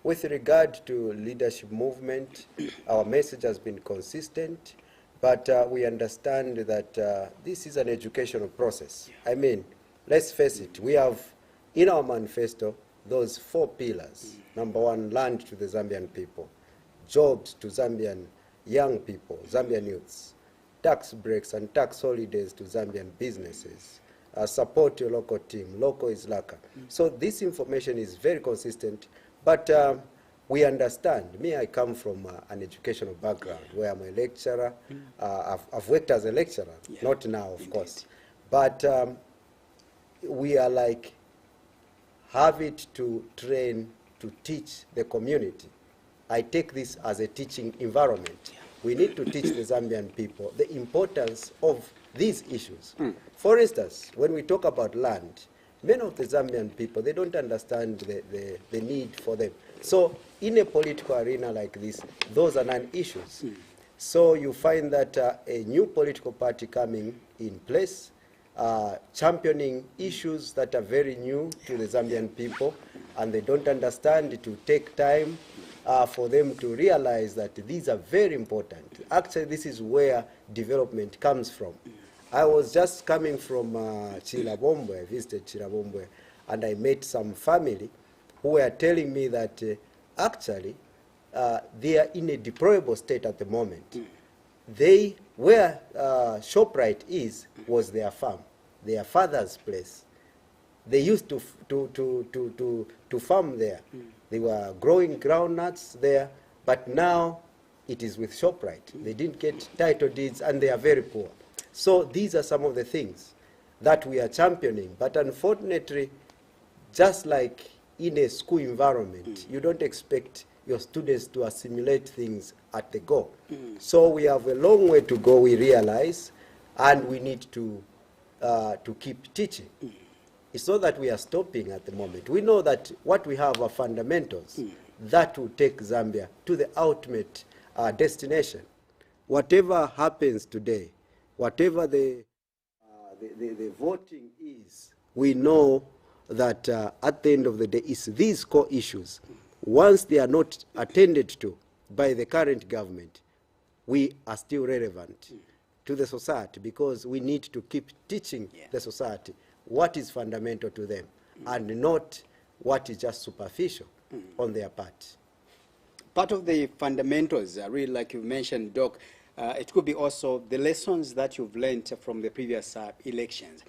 With regard to leadership movement, our message has been consistent, but we understand that this is an educational process. I mean, let's face it, we have in our manifesto those 4 pillars. Number 1, land to the Zambian people, jobs to Zambian young people, Zambian youths, tax breaks and tax holidays to Zambian businesses, support your local team, local is laka. So this information is very consistent, but we understand. Me, I come from an educational background where I'm a lecturer. I've worked as a lecturer, not now, of course. But we are like, have it to train, to teach the community. I take this as a teaching environment. We need to teach the Zambian people the importance of these issues. For instance, when we talk about land, many of the Zambian people, they don't understand the need for them. So in a political arena like this, those are non-issues. So you find that a new political party coming in place, championing issues that are very new to the Zambian people, and they don't understand. It will take time for them to realize that these are very important. Actually, this is where development comes from. I was just coming from Chilabombe. I visited Chilabombe, and I met some family who were telling me that actually they are in a deplorable state at the moment. They, where ShopRite was their farm, their father's place. They used to farm there. They were growing groundnuts there, but now it is with ShopRite. They didn't get title deeds, and they are very poor. So these are some of the things that we are championing. But unfortunately, just like in a school environment, you don't expect your students to assimilate things at the go. So we have a long way to go, we realize, and we need to keep teaching. It's not that we are stopping at the moment. We know that what we have are fundamentals that will take Zambia to the ultimate destination. Whatever happens today, whatever the voting is, we know that at the end of the day, it's these core issues. Once they are not attended to by the current government, we are still relevant to the society, because we need to keep teaching the society what is fundamental to them and not what is just superficial on their part. Part of the fundamentals, really, like you mentioned, Doc, it could be also the lessons that you've learned from the previous elections.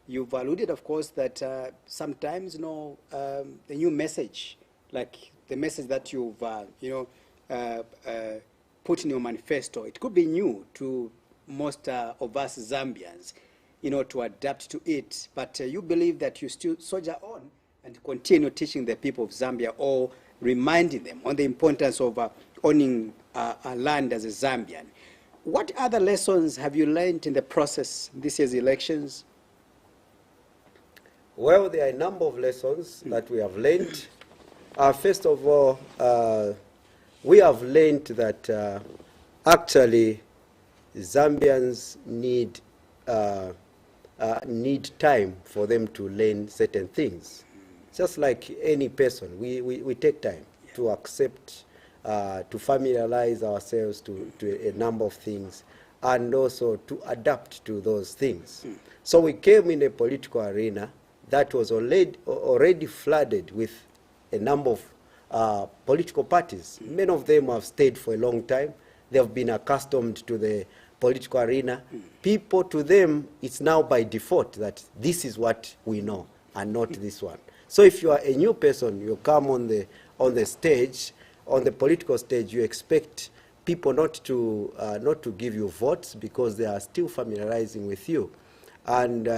You've alluded, of course, that sometimes, the new message, like the message that you've, put in your manifesto, it could be new to most of us Zambians, to adapt to it. But you believe that you still soldier on and continue teaching the people of Zambia, or reminding them on the importance of owning a land as a Zambian. What other lessons have you learned in the process this year's elections? Well, there are a number of lessons that we have learned. First of all, we have learned that actually Zambians need time for them to learn certain things. Just like any person, we take time to accept, to familiarize ourselves to a number of things, and also to adapt to those things. So we came in a political arena that was already flooded with a number of political parties. Many of them have stayed for a long time. They have been accustomed to the political arena. People, to them, it's now by default that this is what we know and not this one. So if you are a new person, you come on the stage, on the political stage, you expect people not to give you votes because they are still familiarizing with you. And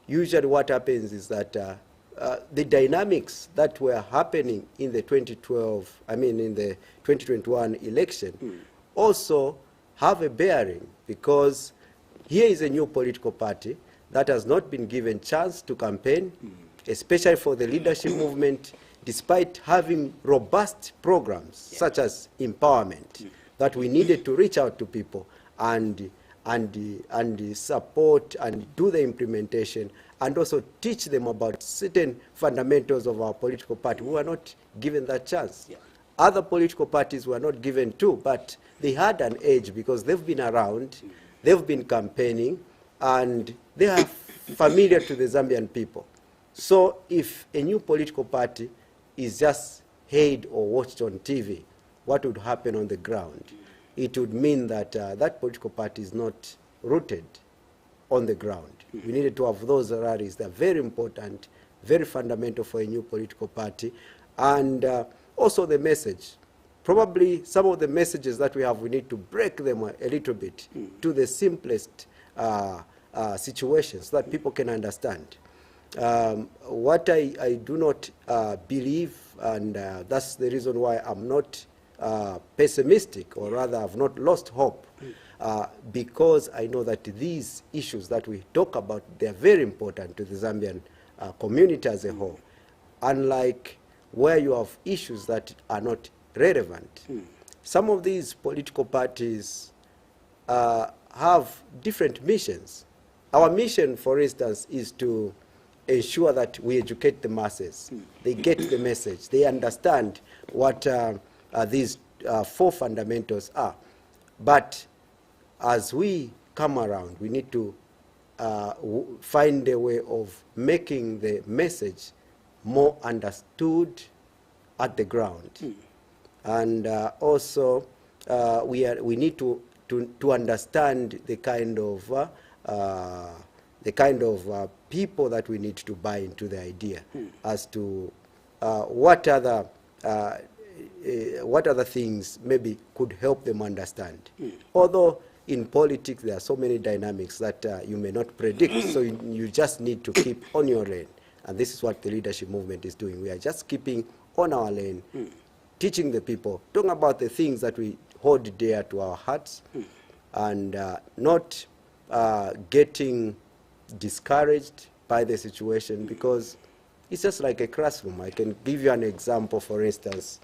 usually what happens is that the dynamics that were happening in the 2021 election also have a bearing, because here is a new political party that has not been given chance to campaign, especially for the leadership movement, despite having robust programs such as empowerment, that we needed to reach out to people and support and do the implementation, and also teach them about certain fundamentals of our political party. We were not given that chance. Other political parties were not given to, but they had an edge because they've been around, they've been campaigning, and they are familiar to the Zambian people. So if a new political party is just heard or watched on TV, what would happen on the ground? It would mean that that political party is not rooted on the ground. We needed to have those rallies. They're very important, very fundamental for a new political party. And also the message. Probably some of the messages that we have, we need to break them a little bit to the simplest situations so that people can understand. What I do not believe, and that's the reason why I'm not pessimistic, or rather I've not lost hope, because I know that these issues that we talk about, they're very important to the Zambian community as a whole. Unlike where you have issues that are not relevant. Some of these political parties have different missions. Our mission, for instance, is to ensure that we educate the masses. They get the message. They understand what these four fundamentals are. But as we come around, we need to find a way of making the message more understood at the ground. And also, we need to understand the kind of people that we need to buy into the idea as to what other things maybe could help them understand. Although in politics there are so many dynamics that you may not predict, so you just need to keep on your lane. And this is what the leadership movement is doing. We are just keeping on our lane, teaching the people, talking about the things that we hold dear to our hearts, and not getting discouraged by the situation, because it's just like a classroom. I can give you an example. For instance,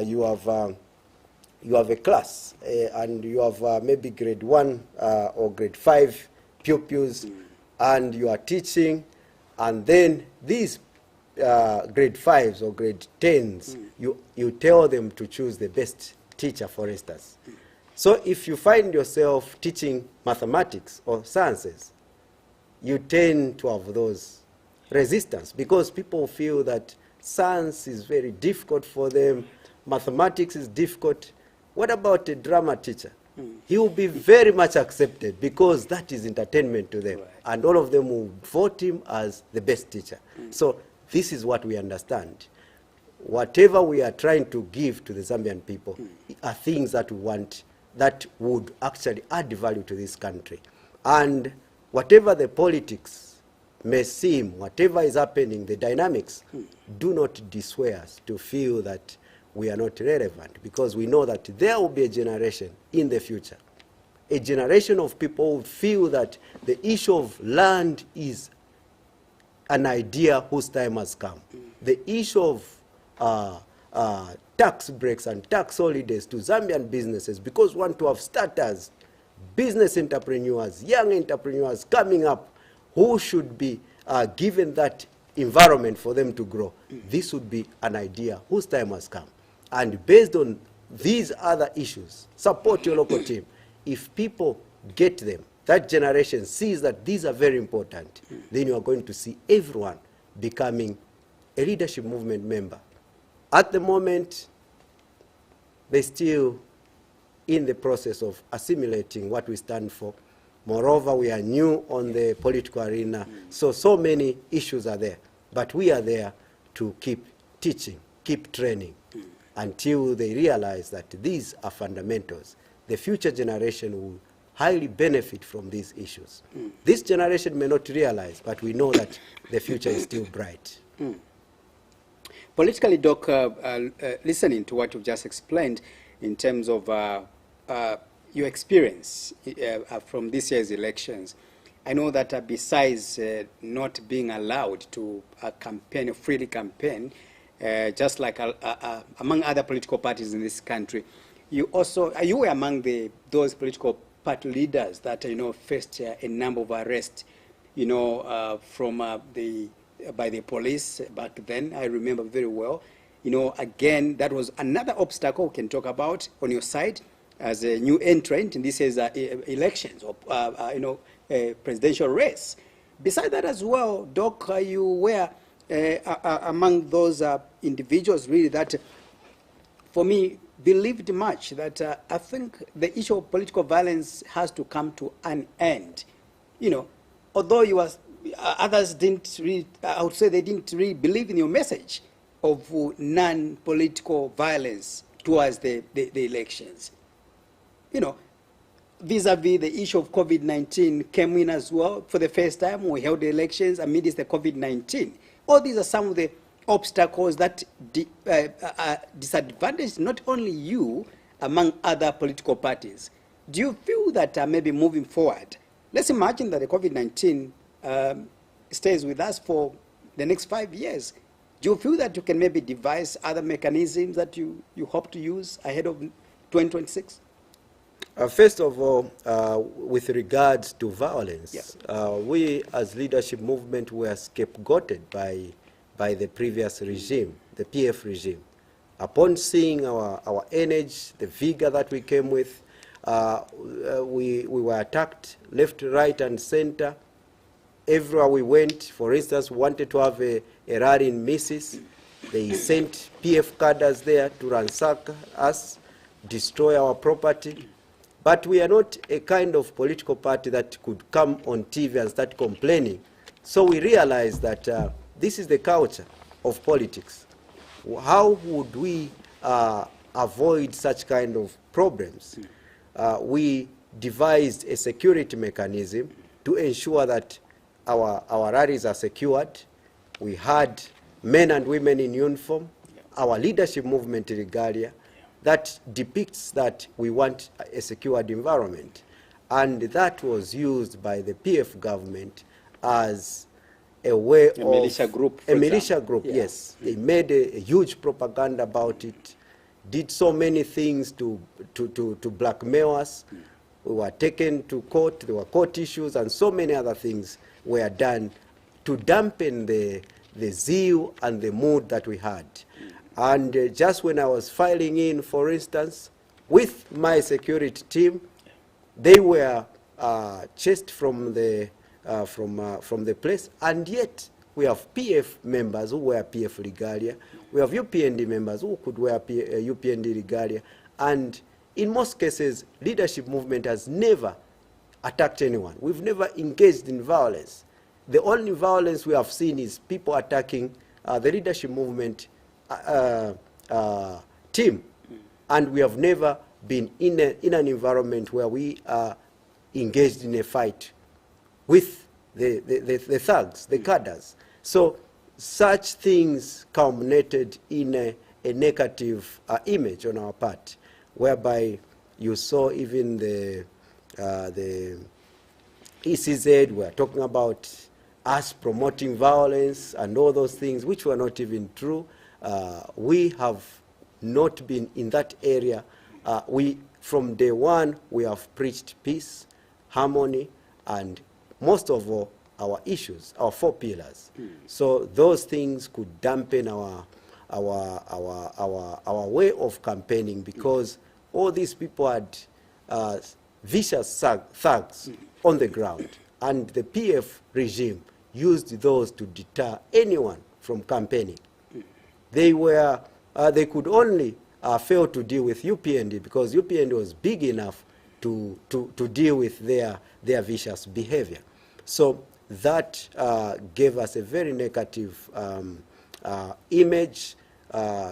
you have a class, and you have maybe grade 1 or grade 5 pupils, and you are teaching, and then these grade 5s or grade 10s, you tell them to choose the best teacher, for instance. So if you find yourself teaching mathematics or sciences, you tend to have those resistance, because people feel that science is very difficult for them, mathematics is difficult. What about a drama teacher? He will be very much accepted, because that is entertainment to them. Right. And all of them will vote him as the best teacher. So this is what we understand. Whatever we are trying to give to the Zambian people are things that we want, that would actually add value to this country. And whatever the politics may seem, whatever is happening, the dynamics, do not dissuade us to feel that we are not relevant, because we know that there will be a generation in the future, a generation of people who feel that the issue of land is an idea whose time has come. The issue of tax breaks and tax holidays to Zambian businesses, because we want to have starters, business entrepreneurs, young entrepreneurs coming up who should be given that environment for them to grow. This would be an idea whose time has come. And based on these other issues, support your local team. If people get them, that generation sees that these are very important, then you are going to see everyone becoming a leadership movement member. At the moment, they're still in the process of assimilating what we stand for. Moreover, we are new on the political arena, so many issues are there. But we are there to keep teaching, keep training, until they realize that these are fundamentals. The future generation will highly benefit from these issues. This generation may not realize, but we know that the future is still bright. Politically, Doc, listening to what you've just explained in terms of your experience from this year's elections, I know that besides not being allowed to campaign, freely campaign, just like among other political parties in this country, you were among those political party leaders that faced a number of arrests, by the police back then. I remember very well. You know, again, that was another obstacle we can talk about on your side as a new entrant in this is elections or presidential race. Besides that as well, Doc, you were among those individuals really that, for me, believed much that I think the issue of political violence has to come to an end. You know, although you was, others didn't really, I would say they didn't really believe in your message of non-political violence towards the elections. You know, vis-a-vis the issue of COVID-19 came in as well. For the first time, we held the elections amidst the COVID-19. All these are some of the obstacles that disadvantaged not only you among other political parties. Do you feel that maybe moving forward, let's imagine that the COVID-19 stays with us for the next 5 years. Do you feel that you can maybe devise other mechanisms that you hope to use ahead of 2026? First of all, with regards to violence, we as leadership movement were scapegoated by the previous regime, the PF regime. Upon seeing our energy, the vigor that we came with, we were attacked left, right, and center. Everywhere we went, for instance, we wanted to have a rally in Mrs. They sent PF cadres there to ransack us, destroy our property. But we are not a kind of political party that could come on TV and start complaining. So we realized that this is the culture of politics. How would we avoid such kind of problems? We devised a security mechanism to ensure that our rallies are secured. We had men and women in uniform, our leadership movement regalia, that depicts that we want a secured environment. And that was used by the PF government as a way of... militia group, a militia group, yes. They made a huge propaganda about it, did so many things to blackmail us. We were taken to court, there were court issues, and so many other things were done to dampen the zeal and the mood that we had. And just when I was filing in, for instance, with my security team, they were chased from the place, and yet we have PF members who wear PF regalia, we have UPND members who could wear UPND regalia, and in most cases, leadership movement has never attacked anyone. We've never engaged in violence. The only violence we have seen is people attacking the leadership movement team, and we have never been in an environment where we are engaged in a fight with the thugs, the cadres. So such things culminated in a negative image on our part, whereby you saw even the ECZ were talking about us promoting violence and all those things, which were not even true. We have not been in that area. From day one, we have preached peace, harmony, and most of all, our issues, our 4 pillars. So those things could dampen our way of campaigning, because all these people had vicious thugs on the ground, and the PF regime used those to deter anyone from campaigning. They could only fail to deal with UPND because UPND was big enough to deal with their vicious behavior. So that gave us a very negative image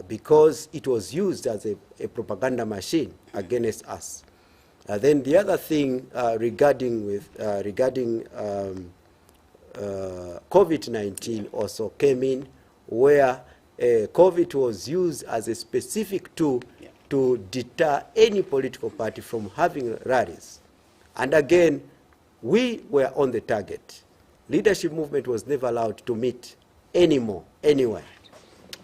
because it was used as a propaganda machine against us. Then the other thing regarding COVID-19 also came in, where COVID was used as a specific tool to deter any political party from having rallies. And again, we were on the target. Leadership movement was never allowed to meet anymore, anywhere.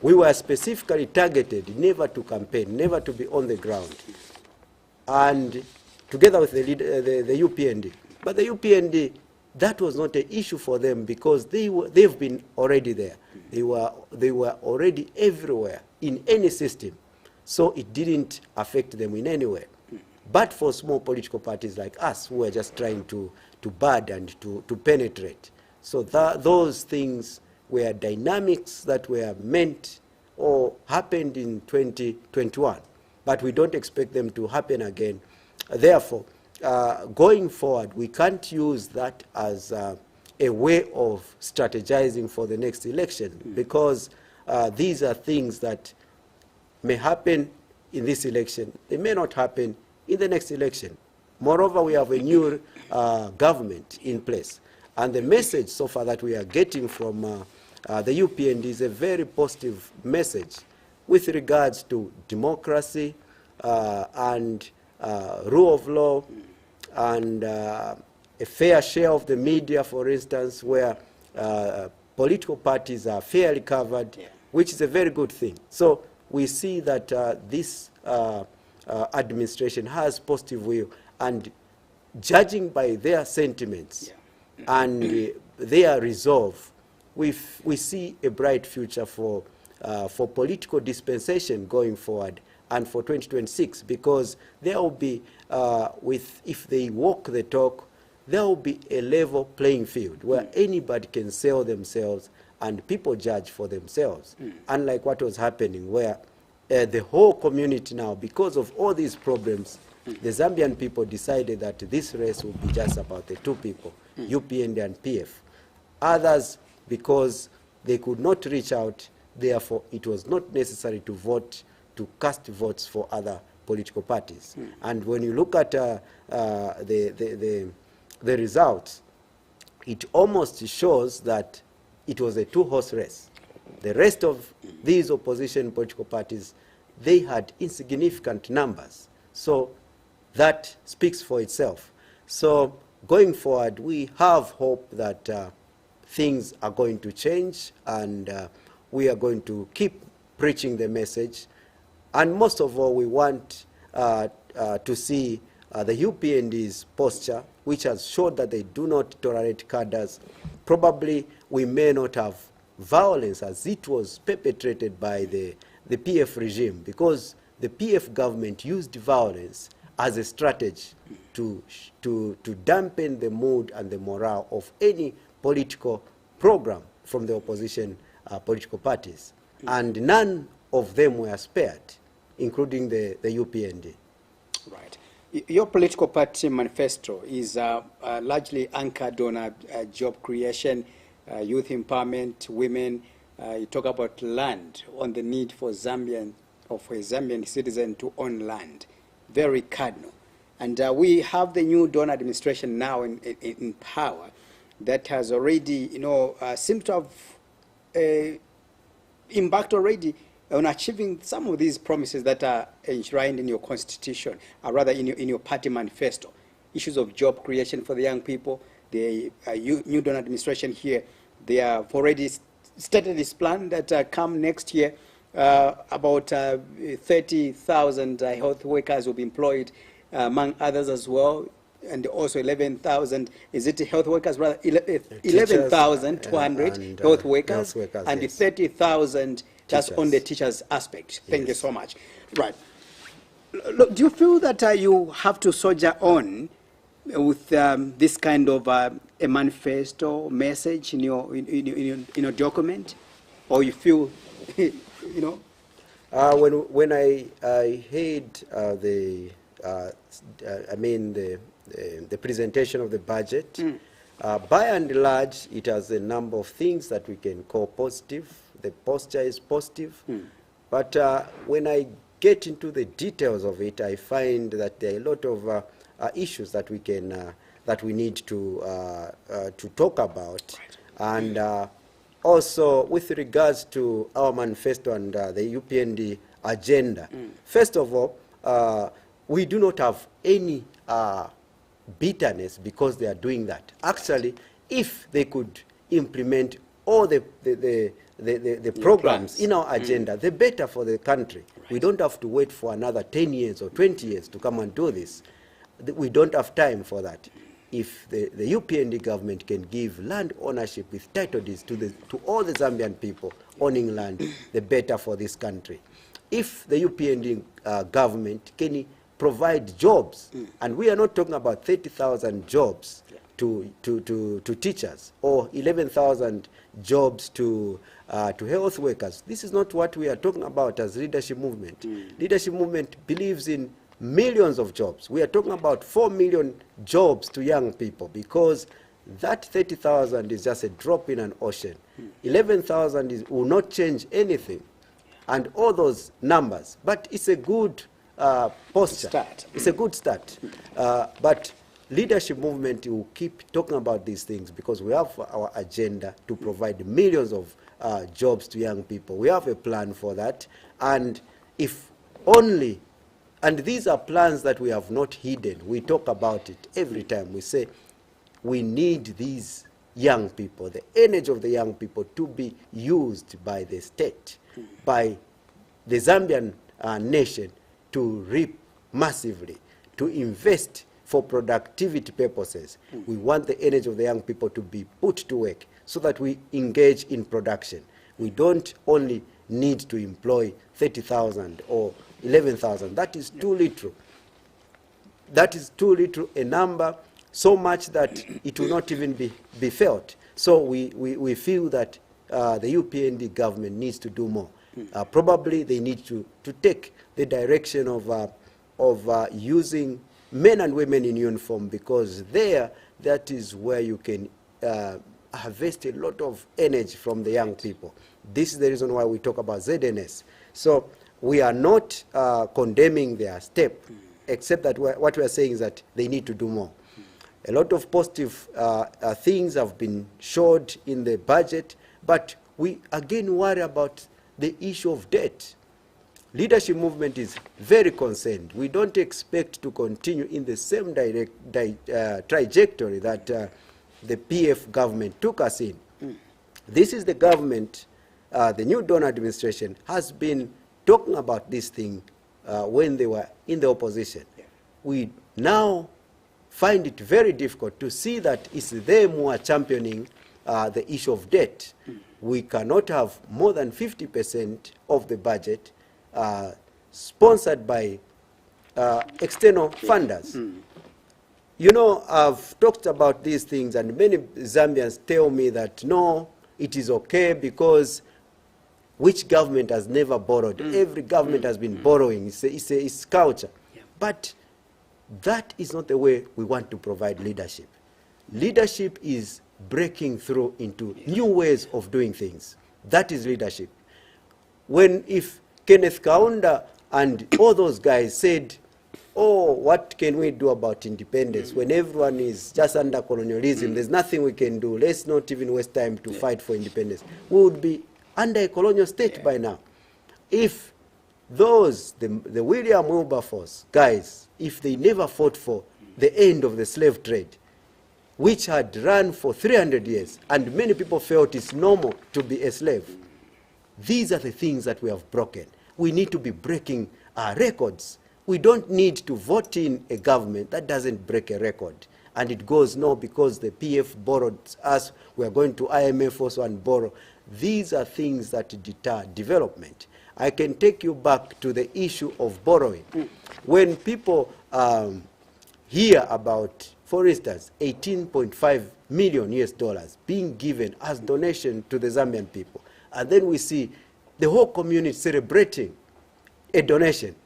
We were specifically targeted never to campaign, never to be on the ground. And together with the UPND. But the UPND, that was not an issue for them because they've been already there. They were already everywhere in any system, so it didn't affect them in any way. But for small political parties like us, who are just trying to bud and to penetrate, so those things were dynamics that were meant or happened in 2021, but we don't expect them to happen again. Therefore, going forward, we can't use that as a way of strategizing for the next election, because these are things that may happen in this election. They may not happen in the next election. Moreover, we have a new government in place, and the message so far that we are getting from the UPND is a very positive message with regards to democracy and rule of law, and a fair share of the media, for instance, where political parties are fairly covered, which is a very good thing. So we see that this administration has positive will, and judging by their sentiments and their resolve, we see a bright future for political dispensation going forward and for 2026, because there will be, if they walk the talk, there will be a level playing field where anybody can sell themselves and people judge for themselves. Unlike what was happening, where the whole community now, because of all these problems, the Zambian people decided that this race would be just about the two people, UPND and PF. Others, because they could not reach out, therefore it was not necessary to vote, to cast votes for other political parties. And when you look at the results, it almost shows that it was a two-horse race. The rest of these opposition political parties, they had insignificant numbers. So that speaks for itself. So going forward, we have hope that things are going to change, and we are going to keep preaching the message. And most of all, we want to see the UPND's posture, which has showed that they do not tolerate cadres. Probably we may not have violence as it was perpetrated by the PF regime, because the PF government used violence as a strategy to dampen the mood and the morale of any political program from the opposition political parties. And none of them were spared, including the UPND. Right. Your political party manifesto is largely anchored on job creation, youth empowerment, women. You talk about land, on the need for Zambian, or for a Zambian citizen to own land. Very cardinal. And we have the new Dawn administration now in power that has already, seems to have embarked already on achieving some of these promises that are enshrined in your constitution, or rather in your party manifesto. Issues of job creation for the young people. The new Dawn administration here, they have already stated this plan that come next year, about 30,000 health workers will be employed, among others as well, and also 11,000, is it health workers, rather 11,200 health workers, and yes. 30,000 just on the teachers aspect. Thank you so much. Right. Look, do you feel that you have to soldier on with this kind of a manifesto message in your document, or you feel, When I heard the presentation of the budget, by and large, it has a number of things that we can call positive. The posture is positive, but when I get into the details of it, I find that there are a lot of issues that we can that we need to talk about, and also with regards to our manifesto and the UPND agenda. First of all, we do not have any bitterness because they are doing that. Actually, if they could implement all the programs in our agenda, the better for the country. Right. We don't have to wait for another 10 years or 20 years to come and do this. We don't have time for that. if the UPND government can give land ownership with title deeds to all the Zambian people owning land, the better for this country. If the UPND government can provide jobs, and we are not talking about 30,000 jobs to teachers or 11,000 jobs to health workers. This is not what we are talking about as leadership movement. Leadership movement believes in millions of jobs. We are talking about 4 million jobs to young people, because that 30,000 is just a drop in an ocean. 11,000 will not change anything, and all those numbers. But it's a good posture. Start. It's a good start. But leadership movement will keep talking about these things, because we have our agenda to provide millions of jobs to young people. We have a plan for that, and if only, and these are plans that we have not hidden. We talk about it every time. We say we need these young people, the energy of the young people, to be used by the state, by the Zambian nation, to reap massively, to invest for productivity purposes. We want the energy of the young people to be put to work so that we engage in production. We don't only need to employ 30,000 or 11,000. That is too little. That is too little a number, so much that it will not even be felt. So we feel that the UPND government needs to do more. Probably they need to take the direction of using men and women in uniform, because that is where you can harvest a lot of energy from the young people. This is the reason why we talk about ZNS. So we are not condemning their step, except that what we are saying is that they need to do more. A lot of positive things have been showed in the budget, but we again worry about the issue of debt. Leadership movement is very concerned. We don't expect to continue in the same trajectory that the PF government took us in. This is the government, the new Dawn administration has been talking about this thing when they were in the opposition. We now find it very difficult to see that it's them who are championing the issue of debt. We cannot have more than 50% of the budget sponsored by external funders. You know, I've talked about these things, and many Zambians tell me that, no, it is okay because which government has never borrowed? Every government has been borrowing. It's culture. But that is not the way we want to provide leadership. Leadership is breaking through into new ways of doing things. That is leadership. If Kenneth Kaunda and all those guys said, oh, what can we do about independence when everyone is just under colonialism? There's nothing we can do. Let's not even waste time to fight for independence. We would be under a colonial state by now. If the William Wilberforce guys, if they never fought for the end of the slave trade, which had run for 300 years, and many people felt it's normal to be a slave. These are the things that we have broken. We need to be breaking our records. We don't need to vote in a government that doesn't break a record. And it goes, no, because the PF borrowed us, we are going to IMF also and borrow. These are things that deter development. I can take you back to the issue of borrowing. When people hear about, for instance, $18.5 million US being given as donation to the Zambian people, and then we see the whole community celebrating a donation,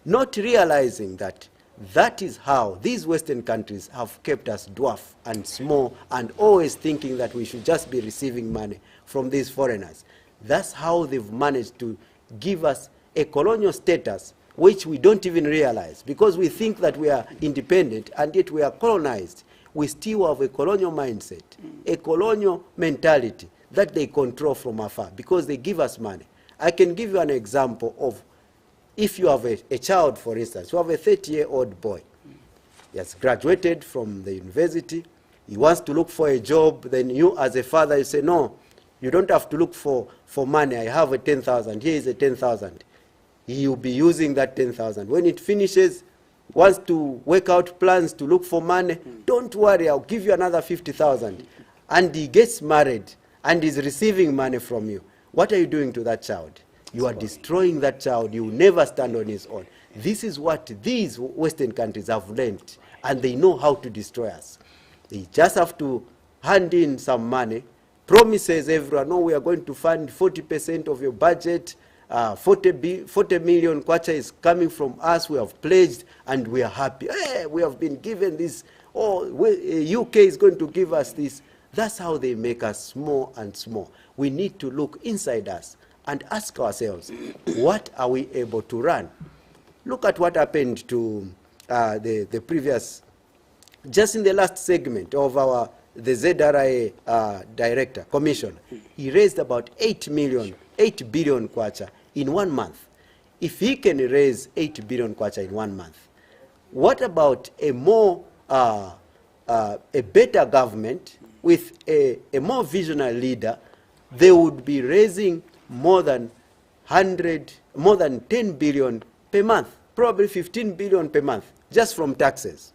not realizing that that is how these Western countries have kept us dwarf and small, and always thinking that we should just be receiving money from these foreigners. That's how they've managed to give us a colonial status, which we don't even realize, because we think that we are independent, and yet we are colonized. We still have a colonial mindset, a colonial mentality that they control from afar, because they give us money. I can give you an example of, if you have a child, for instance, you have a 30-year-old boy. He has graduated from the university. He wants to look for a job. Then you, as a father, you say, no, you don't have to look for money. I have a 10,000. Here is a 10,000. He will be using that 10,000. When it finishes, wants to work out plans to look for money, don't worry, I'll give you another 50,000. And he gets married and is receiving money from you. What are you doing to that child? You are destroying that child. You will never stand on his own. This is what these Western countries have learned, and they know how to destroy us. They just have to hand in some money, promises everyone, no, we are going to fund 40% of your budget, 40 million kwacha is coming from us, we have pledged, and we are happy. Hey, we have been given this, UK is going to give us this. That's how they make us small and small. We need to look inside us and ask ourselves, what are we able to run? Look at what happened to the previous, just in the last segment of the ZRA director, commissioner. He raised about 8 billion kwacha in 1 month. If he can raise 8 billion kwacha in 1 month, what about a more, a better government with a more visionary leader? They would be raising more than 10 billion per month, probably 15 billion per month, just from taxes.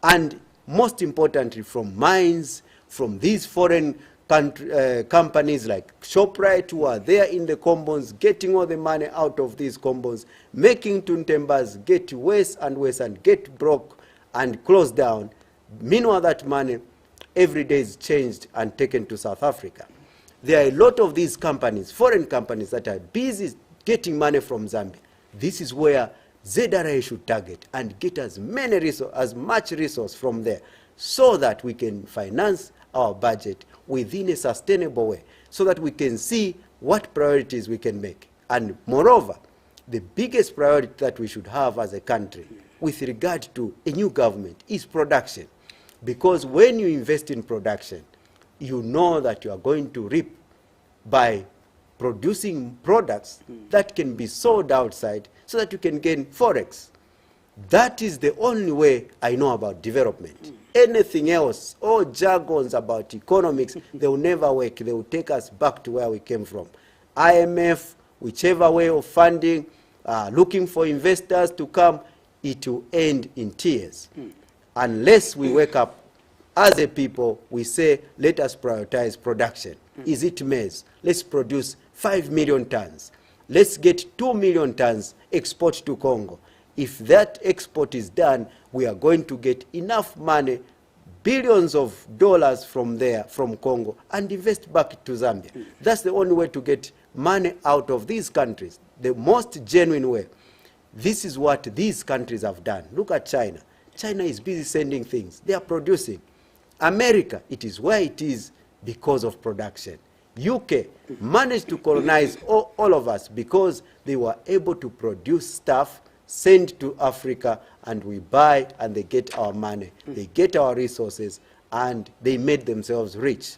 And most importantly, from mines, from these foreign companies like ShopRite, who are there in the combos, getting all the money out of these combos, making Tuntembas get worse and worse and get broke and close down. Meanwhile, that money every day is changed and taken to South Africa. There are a lot of these companies, foreign companies, that are busy getting money from Zambia. This is where ZRA should target and get as much resource from there, so that we can finance our budget within a sustainable way, so that we can see what priorities we can make. And moreover, the biggest priority that we should have as a country with regard to a new government is production. Because when you invest in production, you know that you are going to reap by producing products that can be sold outside, so that you can gain forex. That is the only way I know about development. Anything else, all jargons about economics, they will never work. They will take us back to where we came from. IMF, whichever way of funding, looking for investors to come, it will end in tears. Unless we wake up as a people, we say, let us prioritize production. Is it maize? Let's produce 5 million tons. Let's get 2 million tons export to Congo. If that export is done, we are going to get enough money, billions of dollars from there, from Congo, and invest back to Zambia. That's the only way to get money out of these countries, the most genuine way. This is what these countries have done. Look at China. China is busy sending things. They are producing. America, it is where it is because of production. UK managed to colonize all of us because they were able to produce stuff, send to Africa, and we buy, and they get our money. They get our resources, and they made themselves rich.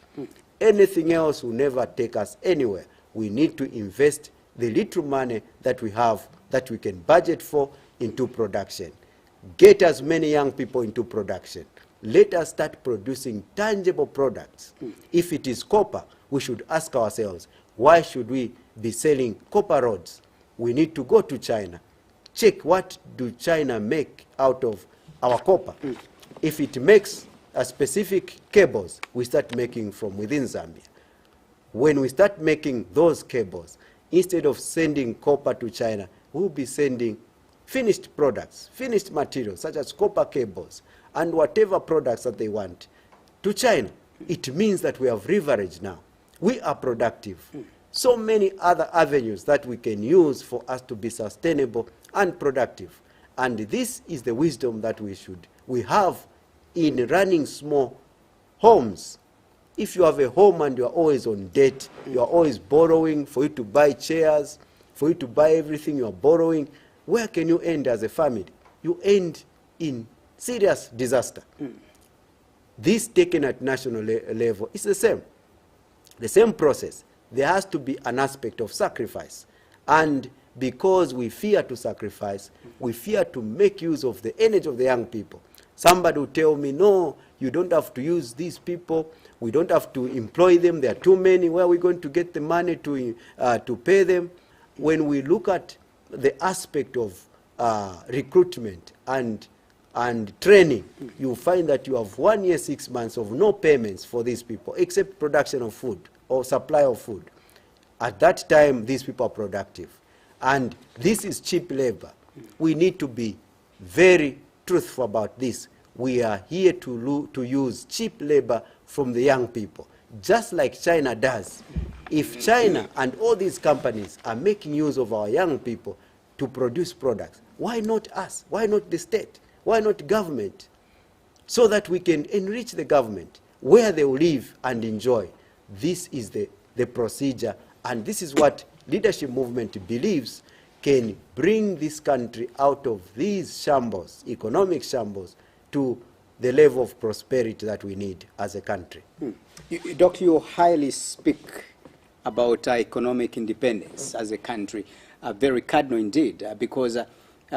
Anything else will never take us anywhere. We need to invest the little money that we have, that we can budget for, into production. Get as many young people into production. Let us start producing tangible products. If it is copper, we should ask ourselves, why should we be selling copper rods? We need to go to China. Check what do China make out of our copper. If it makes a specific cables, we start making from within Zambia. When we start making those cables, instead of sending copper to China, we'll be sending finished products, finished materials, such as copper cables, and whatever products that they want to China. It means that we have leverage now. We are productive. So many other avenues that we can use for us to be sustainable and productive. And this is the wisdom that we have in running small homes. If you have a home and you are always on debt, you are always borrowing for you to buy chairs, for you to buy everything you are borrowing, where can you end as a family? You end in serious disaster. This taken at national level is the same process. There has to be an aspect of sacrifice. And because we fear to sacrifice, we fear to make use of the energy of the young people. Somebody will tell me, no, you don't have to use these people. We don't have to employ them. There are too many. Where are we going to get the money to pay them? When we look at the aspect of recruitment and training, you find that you have 1 year, 6 months of no payments for these people, except production of food or supply of food. At that time, these people are productive. And this is cheap labor. We need to be very truthful about this. We are here to use cheap labor from the young people, just like China does. If China and all these companies are making use of our young people to produce products, why not us? Why not the state? Why not government? So that we can enrich the government where they will live and enjoy. This is the procedure, and this is what leadership movement believes can bring this country out of these shambles, economic shambles, to the level of prosperity that we need as a country. Doctor, you highly speak about economic independence as a country, very cardinal indeed, because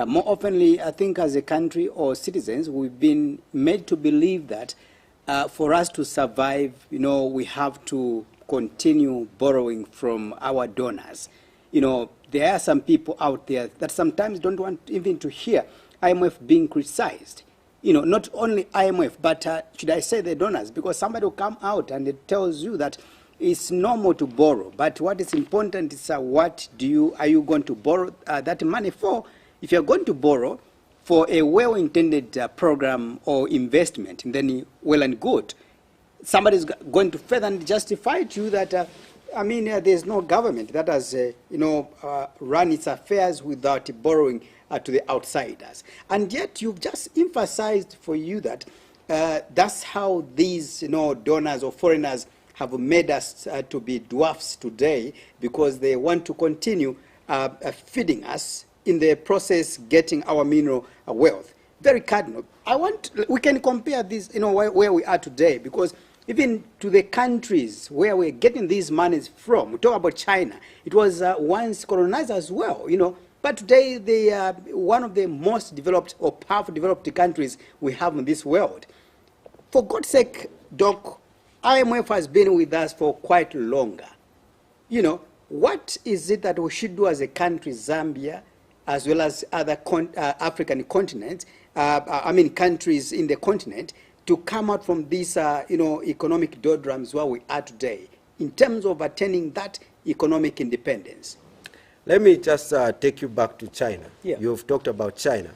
more oftenly, I think as a country or citizens, we've been made to believe that for us to survive, we have to continue borrowing from our donors. There are some people out there that sometimes don't want even to hear IMF being criticized. Not only IMF, but should I say the donors, because somebody will come out and it tells you that it's normal to borrow, but what is important is what are you going to borrow that money for? If you're going to borrow for a well-intended program or investment, then well and good. Somebody's going to further and justify to you that, there's no government that has, run its affairs without borrowing to the outsiders. And yet you've just emphasized for you that that's how these, donors or foreigners have made us to be dwarfs today, because they want to continue feeding us, in the process getting our mineral wealth. Very cardinal. We can compare this, where we are today, because even to the countries where we're getting these monies from, we talk about China, it was once colonized as well, but today they are one of the most developed or powerful developed countries we have in this world. For God's sake, Doc, IMF has been with us for quite longer. What is it that we should do as a country, Zambia, as well as other African continents, countries in the continent, to come out from these, economic doldrums where we are today, in terms of attaining that economic independence? Let me just take you back to China. Yeah. You've talked about China.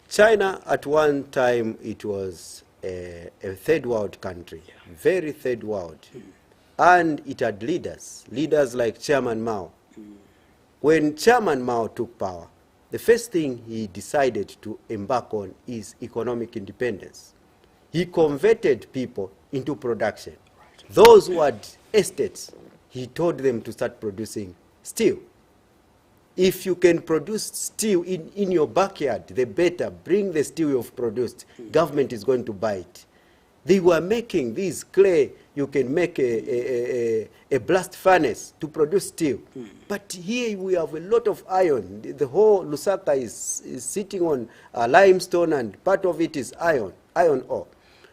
China, at one time, it was a third world country, very third world. And it had leaders like Chairman Mao. When Chairman Mao took power, the first thing he decided to embark on is economic independence. He converted people into production. Those who had estates, he told them to start producing steel. If you can produce steel in your backyard, the better. Bring the steel you've produced. Government is going to buy it. They were making these clay. You can make a blast furnace to produce steel. But here we have a lot of iron. The whole Lusaka is sitting on limestone, and part of it is iron ore.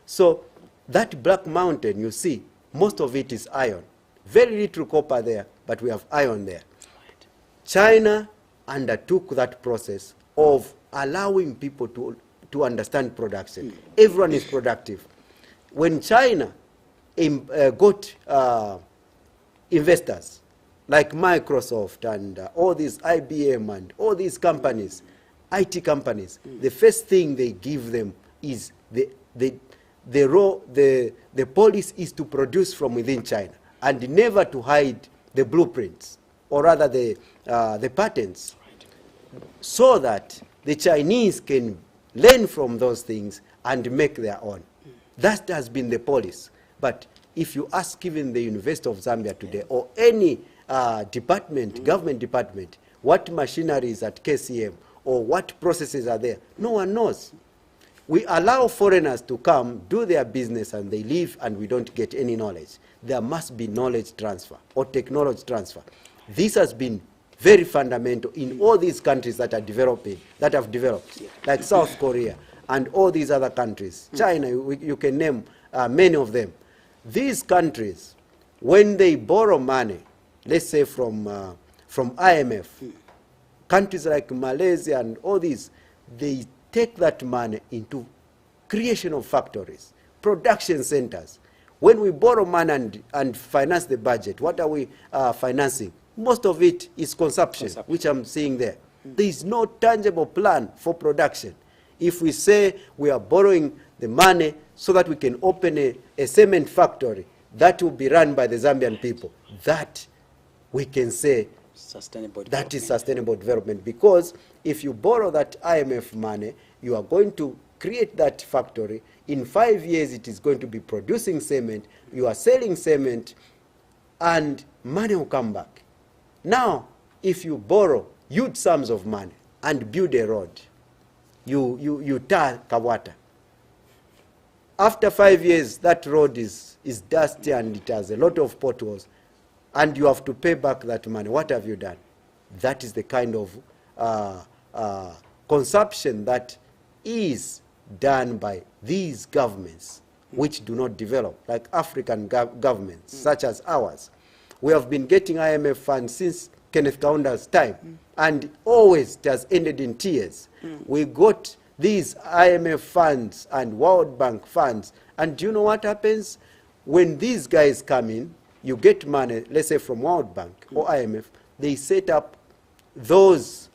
So that Black Mountain, you see, most of it is iron. Very little copper there, but we have iron there. China undertook that process of allowing people to understand production. Everyone is productive. When China got investors like Microsoft and all these IBM and all these companies, IT companies, the first thing they give them is the policy is to produce from within China and never to hide the blueprints, or rather the patents, so that the Chinese can learn from those things and make their own. That has been the policy. But if you ask even the University of Zambia today, or any department, government department, what machinery is at KCM, or what processes are there, no one knows. We allow foreigners to come, do their business, and they leave, and we don't get any knowledge. There must be knowledge transfer or technology transfer. This has been very fundamental in all these countries that are developing, that have developed, like South Korea and all these other countries. China, you can name many of them. These countries, when they borrow money, let's say from IMF, countries like Malaysia and all these, they take that money into creation of factories, production centers. When we borrow money and finance the budget, what are we financing? Most of it is consumption, which I'm seeing there. There is no tangible plan for production. If we say we are borrowing the money so that we can open a cement factory that will be run by the Zambian people, that we can say that is sustainable development. Because if you borrow that IMF money, you are going to create that factory. In 5 years, it is going to be producing cement. You are selling cement, and money will come back. Now, if you borrow huge sums of money and build a road, you tar Kawata. After 5 years, that road is dusty and it has a lot of potholes, and you have to pay back that money. What have you done? That is the kind of consumption that is done by these governments which do not develop, like African governments such as ours. We have been getting IMF funds since Kenneth Kaunda's time, and always it has ended in tears. We got these IMF funds and World Bank funds, and do you know what happens? When these guys come in, you get money, let's say from World Bank or IMF, they set up those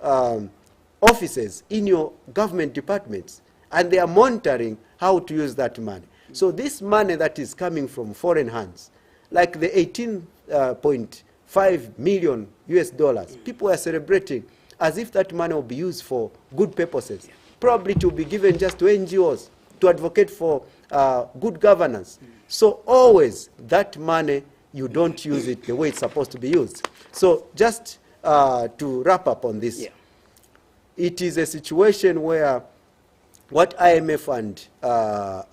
offices in your government departments, and they are monitoring how to use that money. So this money that is coming from foreign hands, like the 18.5 million US dollars, people are celebrating as if that money will be used for good purposes. Probably to be given just to NGOs to advocate for good governance. So always that money, you don't use it the way it's supposed to be used. So just to wrap up on this, it is a situation where what IMF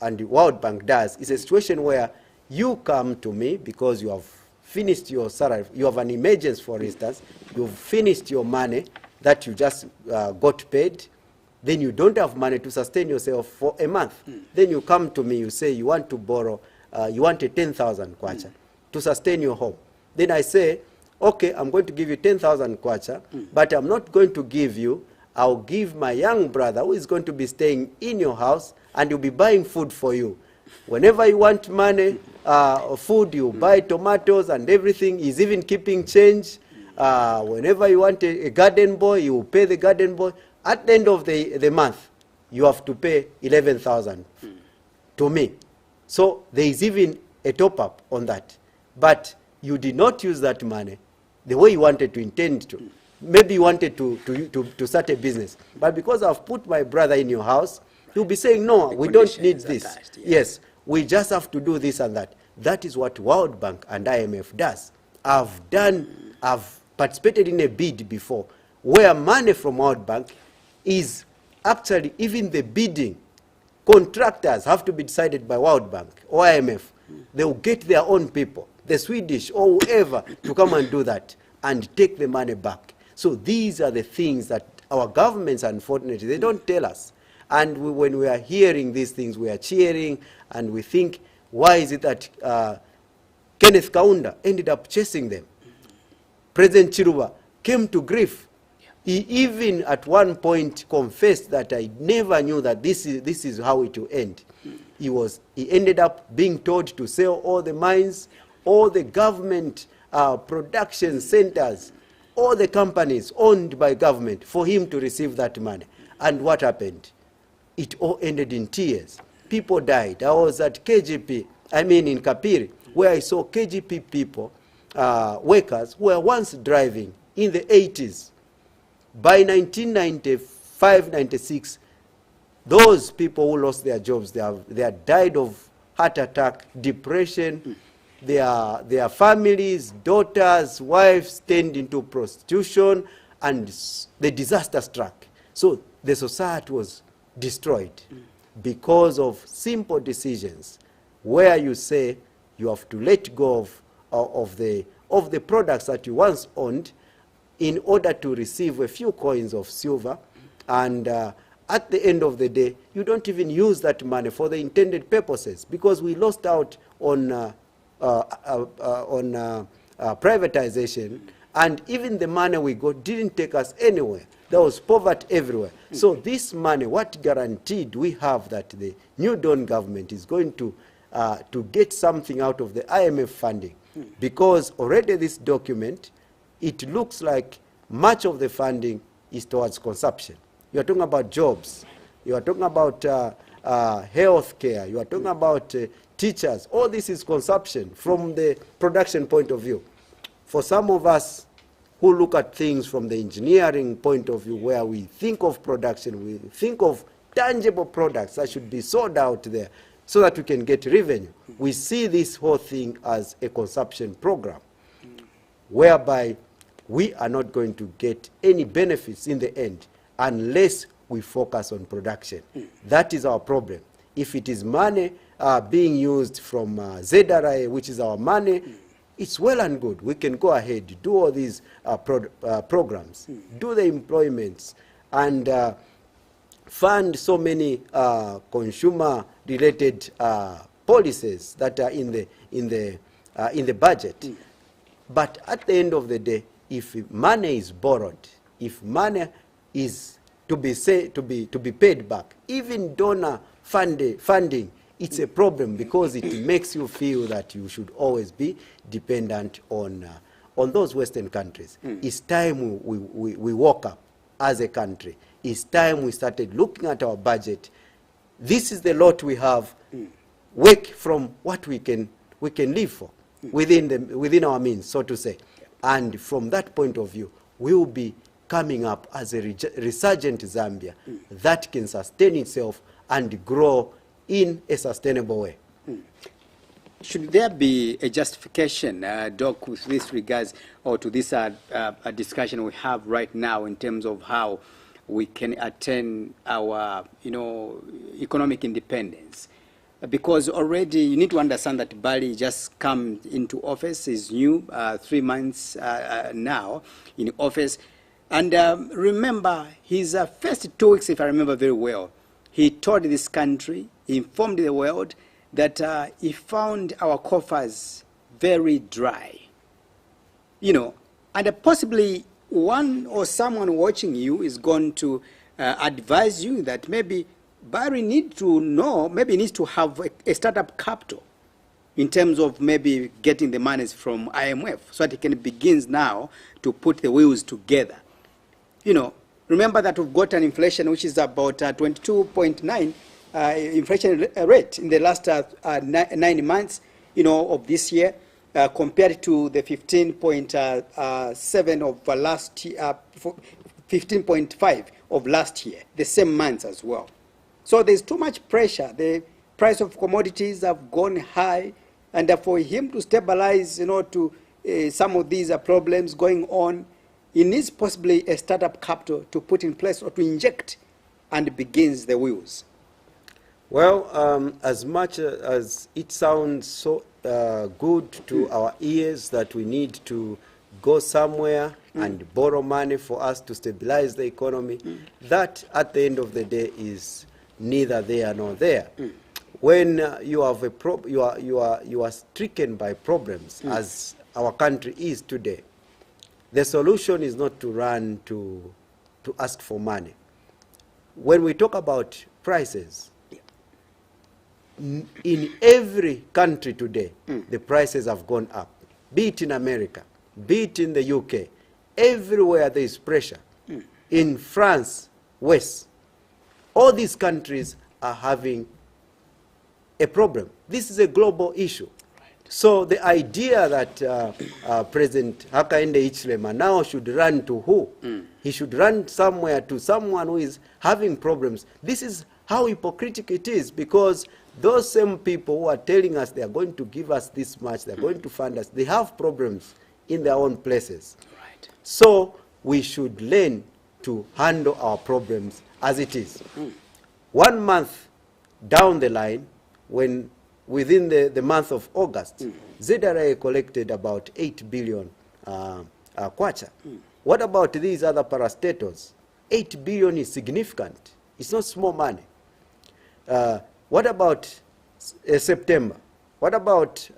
and the World Bank does is a situation where you come to me because you have finished your salary, you have an emergency, for instance, you've finished your money that you just got paid, then you don't have money to sustain yourself for a month. Then you come to me, you say you want to borrow, you want a 10,000 kwacha to sustain your home. Then I say, okay, I'm going to give you 10,000 kwacha, but I'm not going to give you, I'll give my young brother who is going to be staying in your house, and he'll be buying food for you. Whenever you want money, food, you buy tomatoes and everything. He's even keeping change. Whenever you want a garden boy, you pay the garden boy. At the end of the month, you have to pay 11,000 to me. So there is even a top-up on that. But you did not use that money the way you wanted to intend to. Maybe you wanted to start a business. But because I've put my brother in your house, you'll be saying, no, we don't need this. Attached, yes, we just have to do this and that. That is what World Bank and IMF does. I've participated in a bid before where money from World Bank is actually, even the bidding, contractors have to be decided by World Bank or IMF. They will get their own people, the Swedish or whoever, to come and do that and take the money back. So these are the things that our governments, unfortunately, they don't tell us. And when we are hearing these things, we are cheering, and we think, why is it that Kenneth Kaunda ended up chasing them? President Chiruba came to grief. He even at one point confessed that I never knew that this is how it will end. He ended up being told to sell all the mines, all the government production centers, all the companies owned by government, for him to receive that money. And what happened? It all ended in tears. People died. I was at KGP, in Kapiri, where I saw KGP people, workers, who were once driving in the 80s. By 1995, 96, those people who lost their jobs, they have died of heart attack, depression. Their families, daughters, wives turned into prostitution, and the disaster struck. So the society was destroyed because of simple decisions where you say you have to let go of the products that you once owned in order to receive a few coins of silver, and at the end of the day, you don't even use that money for the intended purposes, because we lost out on privatization And even the money we got didn't take us anywhere. There was poverty everywhere. So this money, what guaranteed we have that the New Dawn government is going to get something out of the IMF funding? Because already this document, it looks like much of the funding is towards consumption. You are talking about jobs. You are talking about health care. You are talking about teachers. All this is consumption from the production point of view. For some of us who look at things from the engineering point of view, where we think of production, we think of tangible products that should be sold out there so that we can get revenue. We see this whole thing as a consumption program, whereby we are not going to get any benefits in the end unless we focus on production. That is our problem. If it is money being used from ZRA, which is our money, it's well and good. We can go ahead, do all these programs, do the employments, and fund so many consumer-related policies that are in the budget. But at the end of the day, if money is borrowed, if money is to be paid back, even donor funding, it's a problem, because it makes you feel that you should always be dependent on those Western countries. It's time we woke up as a country. It's time we started looking at our budget. This is the lot we have. Work from what we can live for within our means, so to say. And from that point of view, we will be coming up as a resurgent Zambia that can sustain itself and grow in a sustainable way. Should there be a justification, Doc, with this regards, or to this discussion we have right now in terms of how we can attain our, economic independence? Because already you need to understand that Bali just come into office, is new, 3 months now in office. And remember, his first 2 weeks, if I remember very well, he told this country, he informed the world that he found our coffers very dry. And possibly one or someone watching you is going to advise you that maybe Barry needs to have a startup capital in terms of maybe getting the monies from IMF so that he can begin now to put the wheels together. Remember that we've got an inflation which is about 22.9 inflation rate in the last 9 months, of this year, compared to the 15.7 of last year, 15.5 of last year, the same months as well. So there's too much pressure. The price of commodities have gone high, and for him to stabilize, to some of these problems going on, he needs possibly a startup capital to put in place or to inject and begins the wheels. Well, as much as it sounds so good to our ears that we need to go somewhere and borrow money for us to stabilize the economy, that at the end of the day is neither there nor there. When you have you are stricken by problems, as our country is today, the solution is not to run to ask for money. When we talk about prices, in every country today, the prices have gone up. Be it in America, be it in the UK, everywhere there is pressure. In France, West, all these countries are having a problem. This is a global issue. So the idea that President Hakainde Hichilema now should run to who? He should run somewhere to someone who is having problems. This is how hypocritical it is, because those same people who are telling us they are going to give us this much, they are going to fund us, they have problems in their own places. Right. So we should learn to handle our problems as it is. 1 month down the line, when within the month of August, ZRA collected about 8 billion kwacha. What about these other parastatals? 8 billion is significant. It's not small money. What about September? What about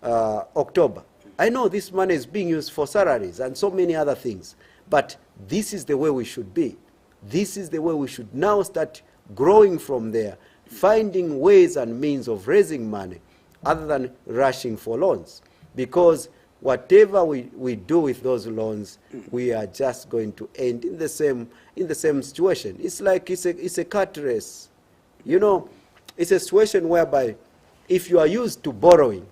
October? I know this money is being used for salaries and so many other things, but this is the way we should be. This is the way we should now start growing from there, finding ways and means of raising money other than rushing for loans. Because whatever we do with those loans, we are just going to end in the same situation. It's like it's a cat race. You know, it's a situation whereby if you are used to borrowing,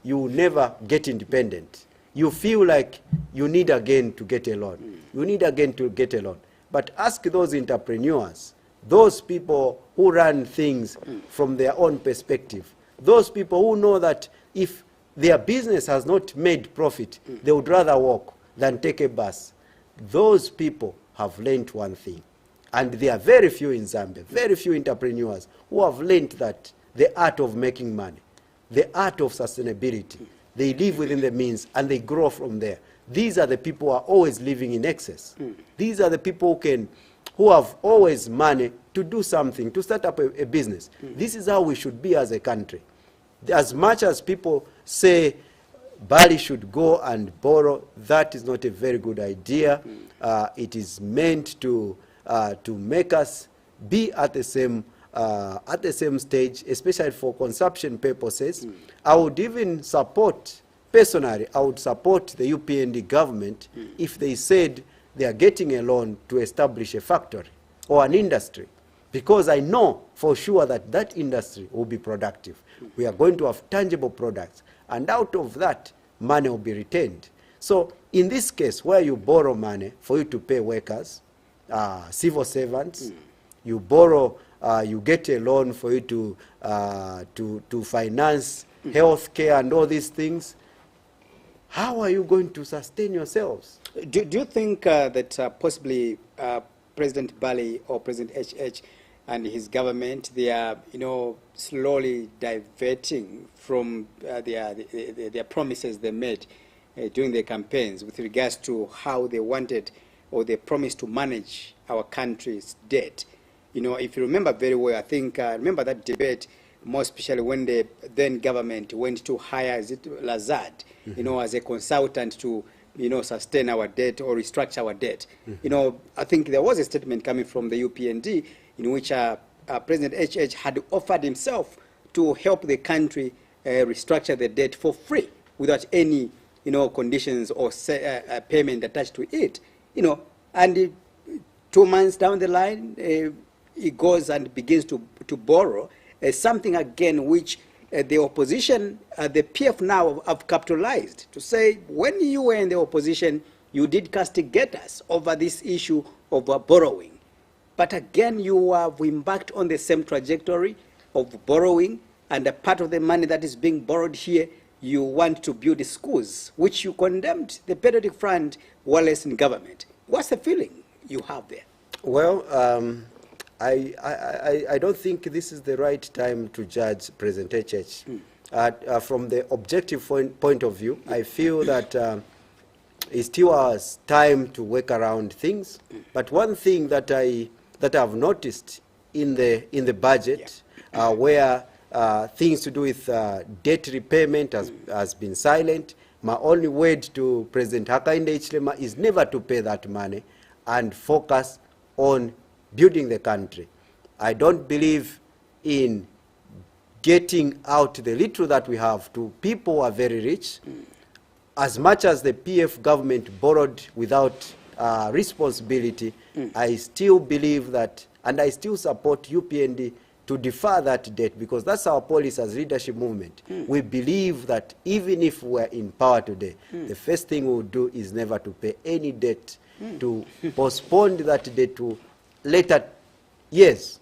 you will never get independent. You feel like you need again to get a loan. You need again to get a loan. But ask those entrepreneurs, those people who run things from their own perspective, those people who know that if their business has not made profit, they would rather walk than take a bus. Those people have learned one thing. And there are very few in Zambia, very few entrepreneurs who have learned that the art of making money, the art of sustainability. They live within the means and they grow from there. These are the people who are always living in excess. These are the people who have always money to do something, to start up a business. This is how we should be as a country. As much as people say Bali should go and borrow, that is not a very good idea. It is meant to make us be at the same stage, especially for consumption purposes. I would even support, personally, I would support the UPND government if they said they are getting a loan to establish a factory or an industry, because I know for sure that that industry will be productive. We are going to have tangible products, and out of that, money will be retained. So in this case, where you borrow money for you to pay workers, civil servants, you borrow, you get a loan for you to finance health care and all these things, how are you going to sustain yourselves? Do you think that possibly President Bali or President HH and his government, they are, slowly diverting from their promises they made during their campaigns with regards to how they wanted or they promised to manage our country's debt? If you remember very well, I think I remember that debate, more especially when the then government went to hire Lazard, as a consultant to, sustain our debt or restructure our debt. I think there was a statement coming from the UPND in which President HH had offered himself to help the country restructure the debt for free without any, conditions or payment attached to it. And 2 months down the line, he goes and begins to borrow something again which the opposition, the PF now have capitalized to say, when you were in the opposition, you did castigate us over this issue of borrowing. But again, you have embarked on the same trajectory of borrowing, and a part of the money that is being borrowed here, you want to build schools, which you condemned the Patriotic Front while in government. What's the feeling you have there? Well, I don't think this is the right time to judge President HH. From the objective point of view, I feel that it still has time to work around things. But one thing that I've noticed in the budget, where things to do with debt repayment has been silent. My only word to President Hakainde Hichilema is never to pay that money and focus on building the country. I don't believe in getting out the little that we have to people who are very rich. As much as the PF government borrowed without responsibility, I still believe that, and I still support UPND to defer that debt, because that's our policy as leadership movement. We believe that even if we're in power today, the first thing we'll do is never to pay any debt, to postpone that debt to later years,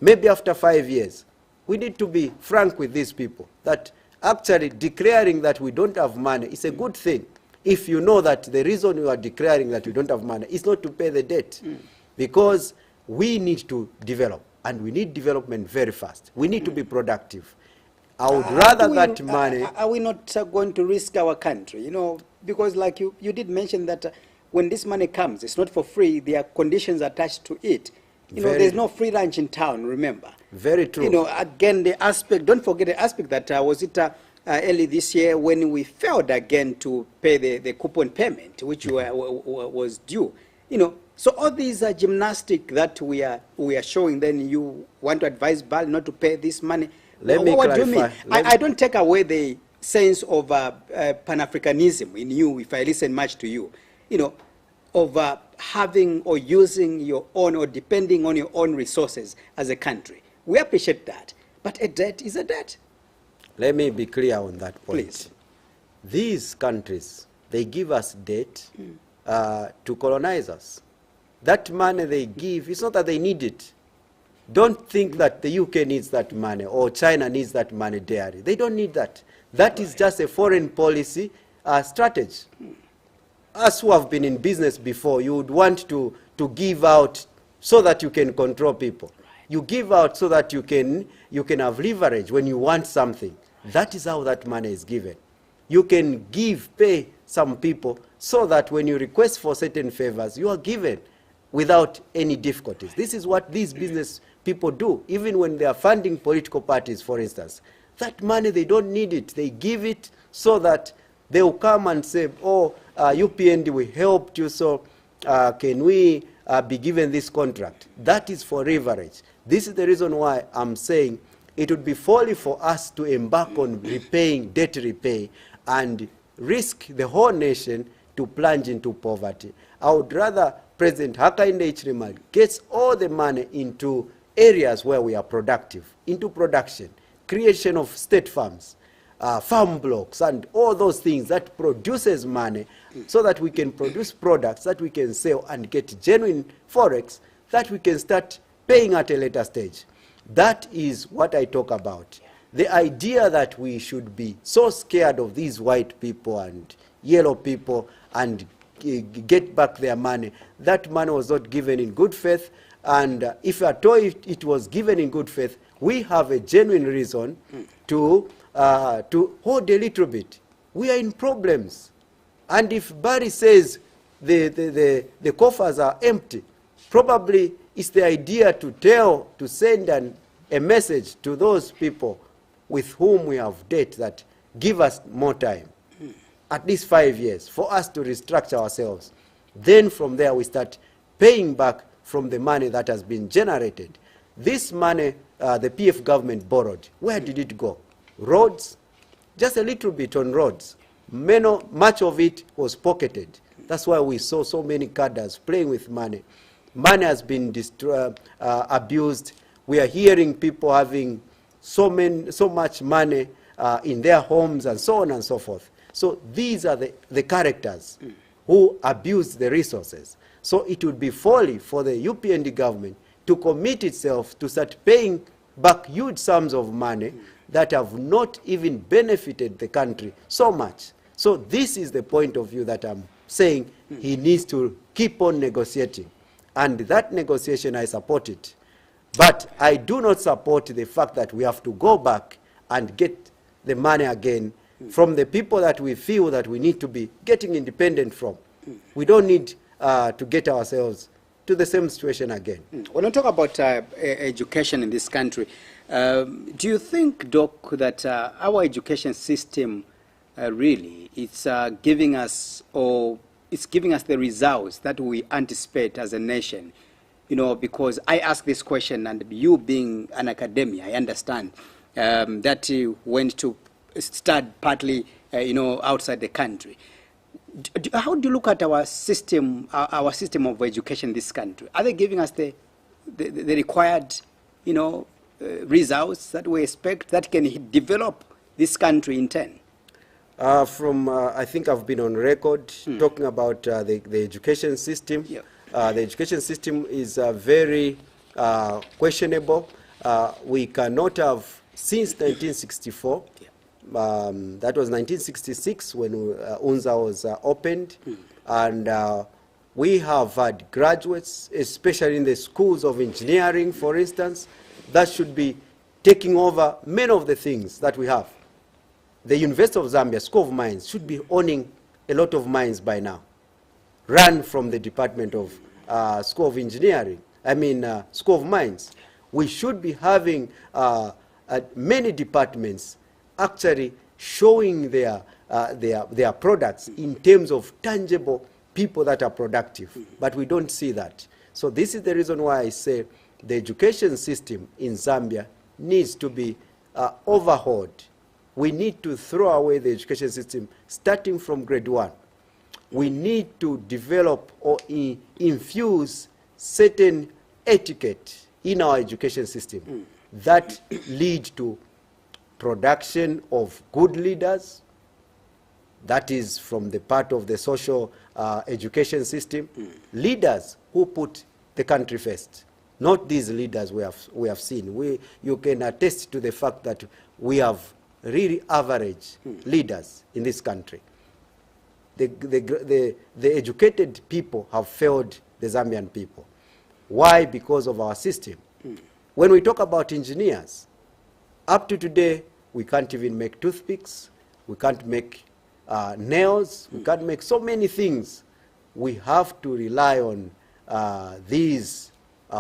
maybe after 5 years. We need to be frank with these people, that actually declaring that we don't have money is a good thing. If you know that the reason you are declaring that we don't have money is not to pay the debt, because we need to develop, and we need development very fast. We need to be productive. I would rather that money... Are we not going to risk our country? Because like you did mention that when this money comes, it's not for free. There are conditions attached to it. There's no free lunch in town, remember. Very true. Again, the aspect, don't forget the aspect that, was it early this year when we failed again to pay the coupon payment, which was due. You know, so all these gymnastics that we are showing, then you want to advise BAL not to pay this money. Let me what do you clarify. mean? I don't take away the sense of Pan-Africanism in you if I listen much to you. You know, of having or using your own or depending on your own resources as a country. We appreciate that. But a debt is a debt. Let me be clear on that point. Please. These countries, they give us debt to colonize us. That money they give, it's not that they need it. Don't think that the UK needs that money or China needs that money dearly. They don't need that. That is just a foreign policy strategy. Us who have been in business before, you would want to give out so that you can control people. You give out so that you can have leverage when you want something. That is how that money is given. You can pay some people so that when you request for certain favors, you are given without any difficulties. This is what these business people do, even when they are funding political parties, for instance. That money, they don't need it. They give it so that they will come and say, oh, UPND, we helped you, so can we be given this contract? That is for leverage. This is the reason why I'm saying it would be folly for us to embark on debt repay, and risk the whole nation to plunge into poverty. I would rather President Hakainde Hichilema gets all the money into areas where we are productive, into production, creation of state farms, farm blocks, and all those things that produces money so that we can produce products that we can sell and get genuine forex that we can start paying at a later stage. That is what I talk about. The idea that we should be so scared of these white people and yellow people and get back their money. That money was not given in good faith, and if at all it was given in good faith, we have a genuine reason to hold a little bit. We are in problems. And if Barry says the coffers are empty, probably it's the idea to send a message to those people with whom we have debt that give us more time, at least 5 years, for us to restructure ourselves. Then from there we start paying back from the money that has been generated. This money the PF government borrowed, where did it go? Roads? Just a little bit on roads. Much of it was pocketed. That's why we saw so many cadres playing with money. Money has been abused. We are hearing people having so much money in their homes and so on and so forth. So these are the characters who abuse the resources. So it would be folly for the UPND government to commit itself to start paying back huge sums of money that have not even benefited the country so much. So this is the point of view that I'm saying he needs to keep on negotiating. And that negotiation, I support it. But I do not support the fact that we have to go back and get the money again from the people that we feel that we need to be getting independent from. We don't need to get ourselves to the same situation again. When I talk about education in this country, do you think, Doc, that our education system really it's giving us the results that we anticipate as a nation? You know, because I ask this question, and you being an academia, I understand that you went to study partly, outside the country. How do you look at our system of education in this country? Are they giving us the required, results that we expect that can develop this country in turn? I think I've been on record talking about the education system. Yeah. The education system is very questionable. We cannot have, since 1964, that was 1966 when UNZA was opened, and we have had graduates, especially in the schools of engineering, for instance, that should be taking over many of the things that we have. The University of Zambia, School of Mines, should be owning a lot of mines by now, run from the Department of School of Engineering, School of Mines. We should be having many departments actually showing their products in terms of tangible people that are productive. But we don't see that. So this is the reason why I say the education system in Zambia needs to be overhauled. We need to throw away the education system starting from grade 1. We need to develop or infuse certain etiquette in our education system that lead to production of good leaders. That is from the part of the social education system. Leaders who put the country first. Not these leaders we have seen. You can attest to the fact that we have really average leaders in this country. The educated people have failed the Zambian people. Why? Because of our system. When we talk about engineers, up to today, we can't even make toothpicks, we can't make nails, we can't make so many things. We have to rely on these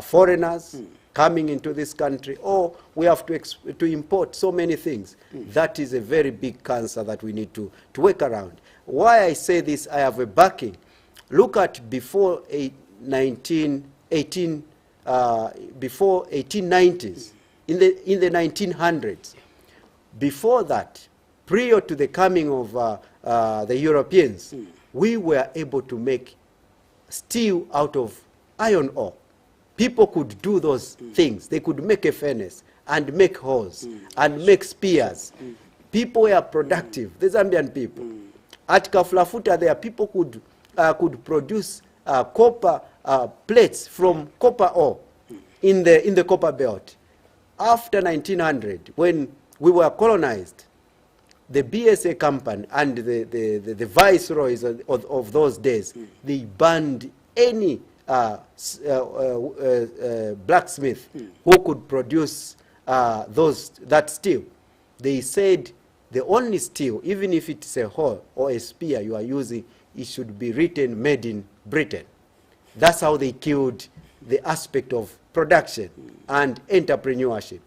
foreigners coming into this country, or we have to import so many things. That is a very big cancer that we need to work around. Why I say this, I have a backing. Look at before 1890s, in the 1900s. Before that, prior to the coming of the Europeans, we were able to make steel out of iron ore. People could do those things. They could make a furnace and make hoes and make spears. People were productive, the Zambian people. At Kafulafuta there, people could produce copper plates from copper ore in the copper belt. After 1900, when we were colonized, the BSA company and the viceroys of those days, they banned any blacksmith who could produce that steel. They said the only steel, even if it's a hoe or a spear you are using, it should be written made in Britain. That's how they killed the aspect of production and entrepreneurship.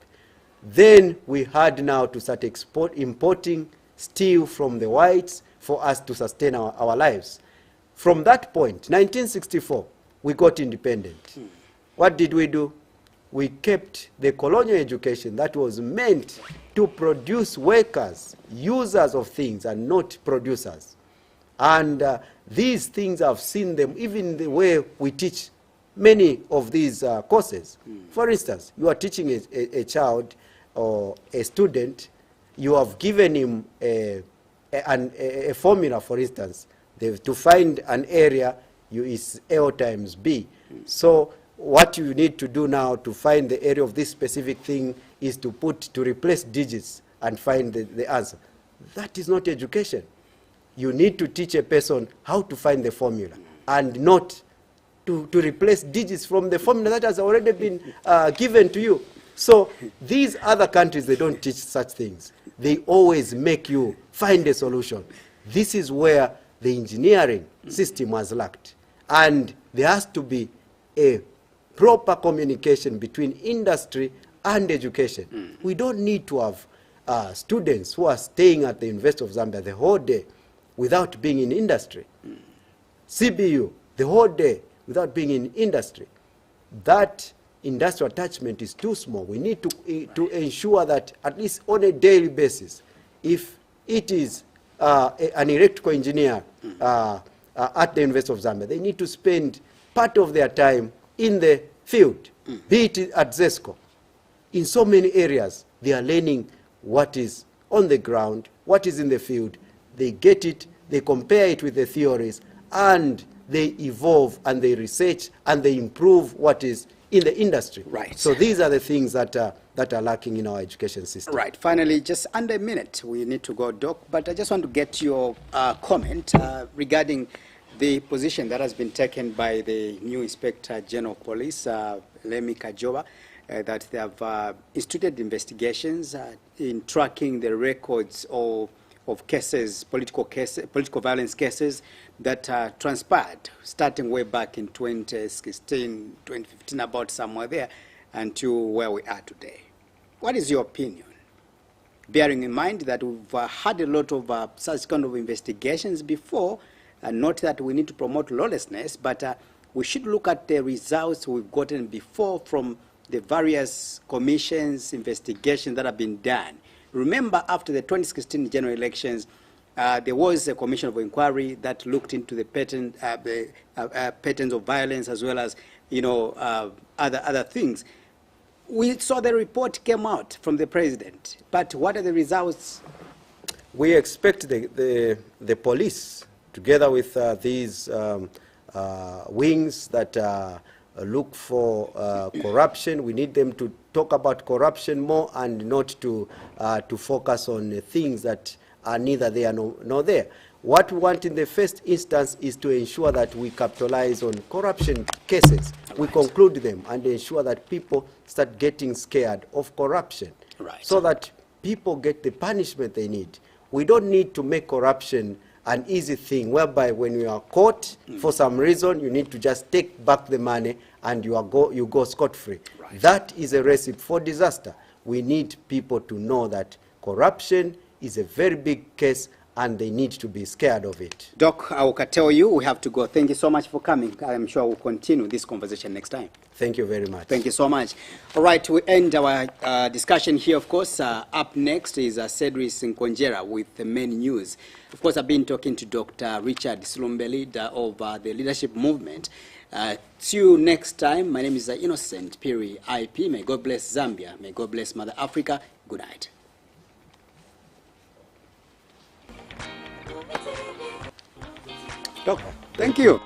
Then we had now to start importing steel from the whites for us to sustain our lives. From that point, 1964, we got independent. What did we do? We kept the colonial education that was meant to produce workers, users of things, and not producers. And these things, I've seen them, even the way we teach many of these courses. For instance, you are teaching a child or a student, you have given him a formula, for instance. To find an area, is L times B. So what you need to do now to find the area of this specific thing is to replace digits and find the answer. That is not education. You need to teach a person how to find the formula and not to replace digits from the formula that has already been given to you. So these other countries, they don't teach such things. They always make you find a solution. This is where the engineering system has lacked. And there has to be a proper communication between industry and education. We don't need to have students who are staying at the University of Zambia the whole day without being in industry. CBU, the whole day without being in industry. That industrial attachment is too small. We need to ensure that at least on a daily basis, if it is an electrical engineer at the University of Zambia, they need to spend part of their time in the field, be it at ZESCO. In so many areas, they are learning what is on the ground, what is in the field. They get it, they compare it with the theories, and they evolve and they research and they improve what is in the industry. Right. So these are the things that are lacking in our education system. Right. Finally, just under a minute, we need to go, Doc, but I just want to get your comment regarding the position that has been taken by the new Inspector General of Police, Lemi Kajoba, that they have instituted investigations in tracking the records of cases, political violence cases that transpired starting way back in 2016, 2015, about somewhere there, until where we are today. What is your opinion? bearing in mind that we've had a lot of such kind of investigations before, not that we need to promote lawlessness, but we should look at the results we've gotten before from the various commissions, investigations that have been done. Remember, after the 2016 general elections, there was a commission of inquiry that looked into the patterns of violence, as well as, you know, other things. We saw the report came out from the president, but what are the results? We expect the police, together with these wings that look for corruption, we need them to talk about corruption more and not to focus on things that are neither there nor there. What we want in the first instance is to ensure that we capitalize on corruption cases. Right. We conclude them and ensure that people start getting scared of corruption. Right. So that people get the punishment they need. We don't need to make corruption an easy thing whereby when you are caught for some reason, you need to just take back the money and you go scot-free. Right. That is a recipe for disaster. We need people to know that corruption is a very big case and they need to be scared of it. Doc, I will tell you, we have to go. Thank you so much for coming. I'm sure we'll continue this conversation next time. Thank you very much. Thank you so much. All right, we end our discussion here, of course. Up next is Cedric Nkonjera with the main news. Of course, I've been talking to Dr. Richard Silumbe, leader of the leadership movement. See you next time. My name is Innocent Piri IP. May God bless Zambia. May God bless Mother Africa. Good night. Doc, thank you.